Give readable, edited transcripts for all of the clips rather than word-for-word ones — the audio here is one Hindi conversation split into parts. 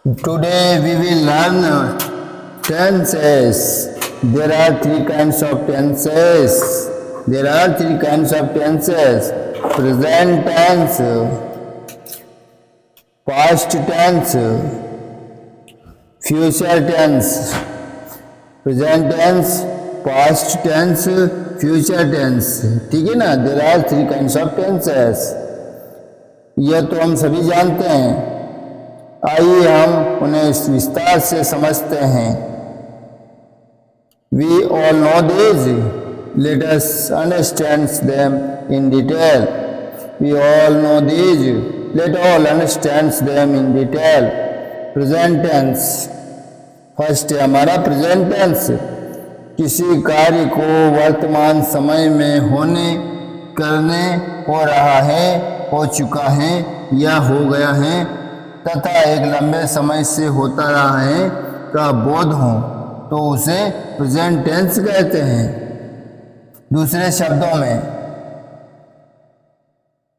Today we will learn tenses. There are three kinds of tenses. Present tense, past tense, future tense. Present tense, past tense, future tense. ठीक है ना? There are three kinds of tenses. यह तो हम सभी जानते हैं. आइए हम उन्हें विस्तार से समझते हैं. We all know these. Let us understand them in detail. We all know these. Let all understand them in detail. Present tense. First है हमारा प्रेजेंट टेंस. किसी कार्य को वर्तमान समय में होने, करने, हो रहा है, हो चुका है या हो गया है तथा एक लंबे समय से होता रहा है का बोध हो तो उसे प्रेजेंट टेंस कहते हैं. दूसरे शब्दों में,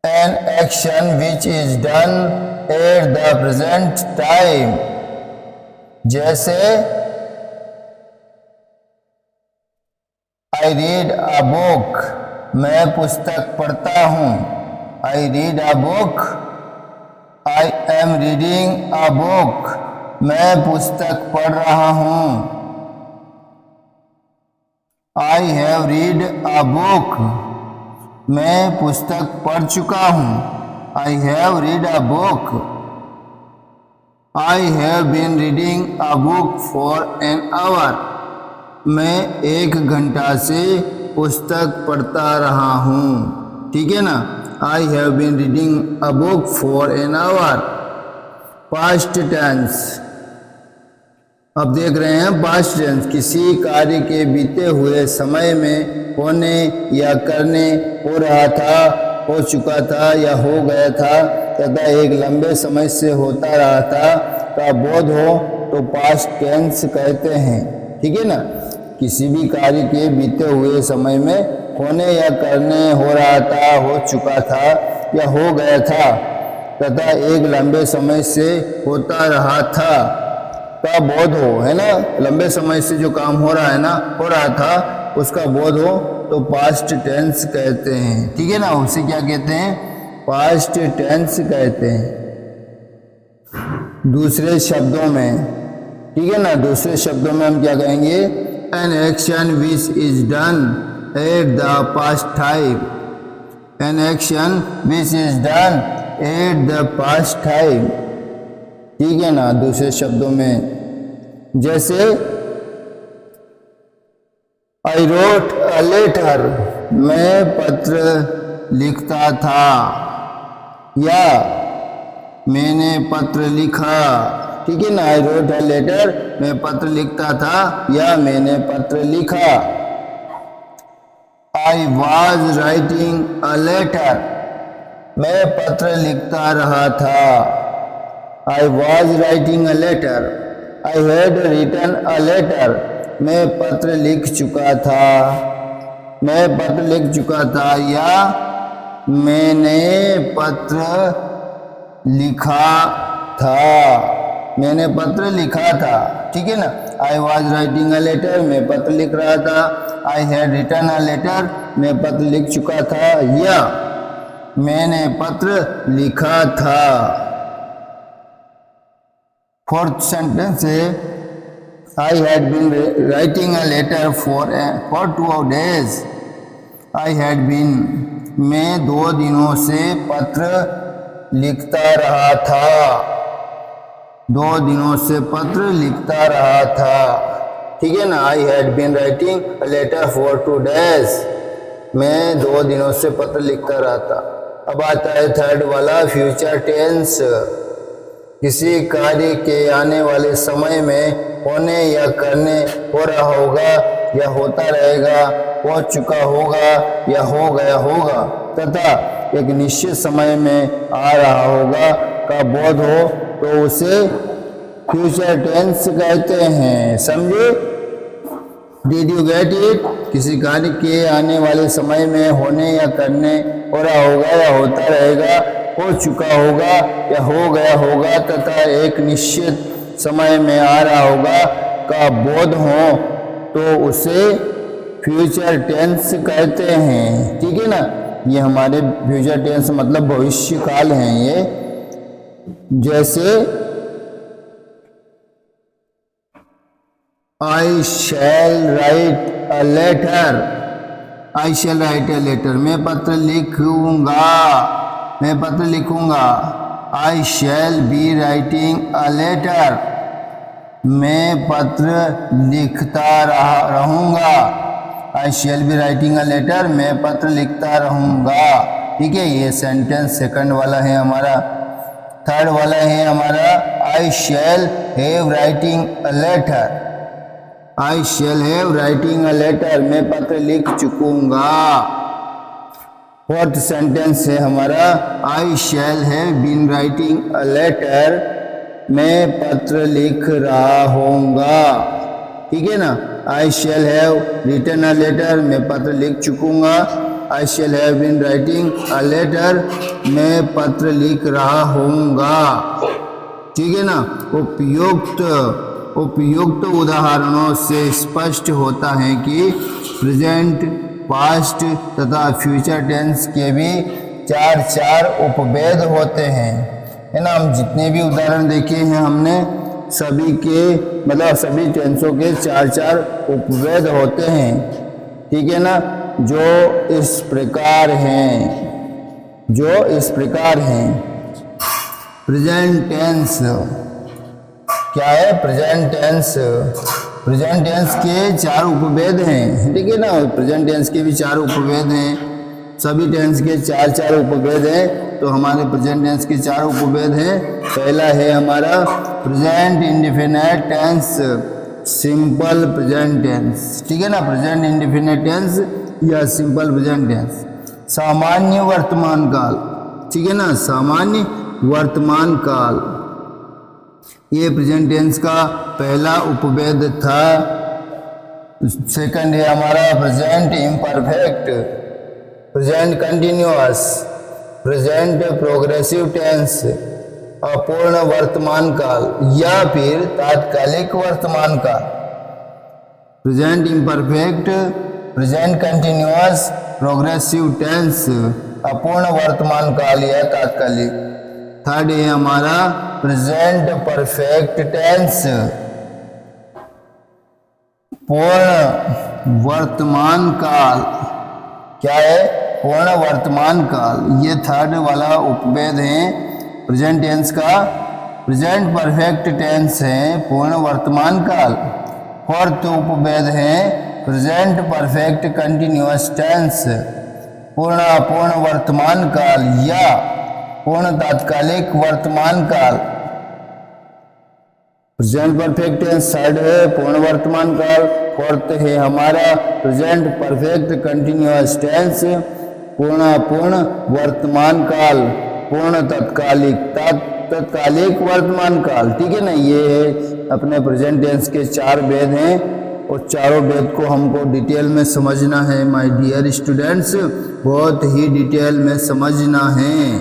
an action which is done at the present time. जैसे आई रीड अ बुक, मैं पुस्तक पढ़ता हूँ. I read a book. I am reading a book, मैं पुस्तक पढ़ रहा हूँ. I have read a book, मैं पुस्तक पढ़ चुका हूँ. I have read a book. I have been reading a book for an hour, मैं 1 घंटा से पुस्तक पढ़ता रहा हूँ. ठीक है ना? I have been reading a book for an hour. Past tense. अब देख रहे हैं past tense. किसी कार्य के बीते हुए समय में होने या करने, हो रहा था, हो चुका था या हो गया था तथा एक लंबे समय से होता रहा था का बोध हो तो past tense कहते हैं. ठीक है ना? किसी भी कार्य के बीते हुए समय में होने या करने, हो रहा था, हो चुका था या हो गया था तथा एक लंबे समय से होता रहा था का बोध हो, है ना? लंबे समय से जो काम हो रहा है ना, हो रहा था, उसका बोध हो तो पास्ट टेंस कहते हैं. ठीक है ना? उसे क्या कहते हैं? पास्ट टेंस कहते हैं. दूसरे शब्दों में, ठीक है ना? दूसरे शब्दों में हम क्या कहेंगे? N action which is done at the past time. An action which is done at the past time. ठीक है ना? दूसरे शब्दों में, जैसे I wrote a letter, मैं पत्र लिखता था या मैंने पत्र लिखा. ठीक है ना? I wrote a letter, मैं पत्र लिखता था या मैंने पत्र लिखा. I was writing a letter, मैं पत्र लिखता रहा था. I was writing a letter. I had written a letter, मैं पत्र लिख चुका था. मैं पत्र लिख चुका था या मैंने पत्र लिखा था. मैंने पत्र लिखा था. ठीक है ना? I was writing a letter, मैं पत्र लिख रहा था. I had written a letter, मैं पत्र लिख चुका था या मैंने पत्र लिखा था. फोर्थ सेंटेंस है I had been writing a letter for 2 days. I had been, मैं 2 दिनों से पत्र लिखता रहा था. 2 दिनों से पत्र लिखता रहा था. ठीक है ना? I had been writing a letter for 2 days. मैं 2 दिनों से पत्र लिखता रहा था. अब आता है थर्ड वाला, फ्यूचर टेंस. किसी कार्य के आने वाले समय में होने या करने, हो रहा होगा या होता रहेगा, हो चुका होगा या हो गया होगा तथा एक निश्चित समय में आ रहा होगा का बोध हो तो उसे फ्यूचर टेंस कहते हैं. समझे? Did you get it? किसी कार्य के आने वाले समय में होने या करने, हो रहा होगा या होता रहेगा, हो चुका होगा या हो गया होगा तथा एक निश्चित समय में आ रहा होगा का बोध हो तो उसे फ्यूचर टेंस कहते हैं। ठीक है ना, ये हमारे फ्यूचर टेंस मतलब भविष्य काल हैं ये। जैसे I shall write a letter, I shall write a letter, मैं पत्र लिखूंगा, मैं पत्र लिखूंगा। I shall be writing a letter, मैं पत्र लिखता रहूंगा। I shall be writing a letter, मैं पत्र लिखता रहूंगा। ठीक है, ये सेंटेंस सेकंड वाला है हमारा। थर्ड वाला है हमारा I shall have writing a letter, I shall have writing a letter, मैं पत्र लिख चुकूंगा। फोर्थ सेंटेंस है हमारा I shall have been writing a letter, मैं पत्र लिख रहा होऊंगा। ठीक है ना, I shall have written a letter, मैं पत्र लिख चुकूंगा। I shall have been writing a letter, मैं पत्र लिख रहा होऊंगा। ठीक है ना, उपयुक्त उदाहरणों से स्पष्ट होता है कि प्रेजेंट, पास्ट तथा फ्यूचर टेंस के भी चार उपभेद होते हैं। है ना, हम जितने भी उदाहरण देखे हैं हमने सभी के मतलब सभी टेंसों के चार उपभेद होते हैं। ठीक है ना, जो इस प्रकार हैं, प्रेजेंट टेंस क्या है? प्रेजेंट टेंस के चार उपभेद हैं। ठीक है ना, प्रेजेंट टेंस के भी चार उपभेद हैं, सभी टेंस के चार उपभेद हैं। तो हमारे प्रेजेंट टेंस के चार उपभेद हैं। पहला है हमारा present indefinite tense, simple present tense. ठीक है ना, प्रेजेंट इंडेफिनिट टेंस या सिंपल प्रेजेंट टेंस। सामान्य वर्तमान काल, ठीक है ना, सामान्य वर्तमान काल, ये प्रेजेंट टेंस का पहला उपभेद था। सेकंड है हमारा present imperfect, present continuous, present progressive tense, अपूर्ण वर्तमान काल या फिर तात्कालिक वर्तमान काल। Present imperfect, present continuous, progressive tense, अपूर्ण वर्तमान काल या तात्कालिक। थर्ड है हमारा प्रेजेंट परफेक्ट टेंस, पूर्ण वर्तमान काल। क्या है? पूर्ण वर्तमान काल। ये थर्ड वाला उपभेद है प्रेजेंट टेंस का। प्रेजेंट परफेक्ट टेंस है पूर्ण वर्तमान काल। फोर्थ उपभेद है प्रेजेंट परफेक्ट कंटिन्यूअस टेंस, पूर्ण अपूर्ण वर्तमान काल या पूर्ण तात्कालिक वर्तमान काल। प्रेजेंट परफेक्ट टेंस थर्ड है पूर्ण वर्तमान काल। फोर्थ है हमारा प्रेजेंट परफेक्ट कंटिन्यूअस टेंस, पूर्ण अपूर्ण वर्तमान काल, पूर्ण तत्कालिक वर्तमान काल। ठीक है ना, ये है अपने प्रेजेंट टेंस के चार भेद हैं और चारों भेद को हमको डिटेल में समझना है। माय डियर स्टूडेंट्स, बहुत ही डिटेल में समझना है।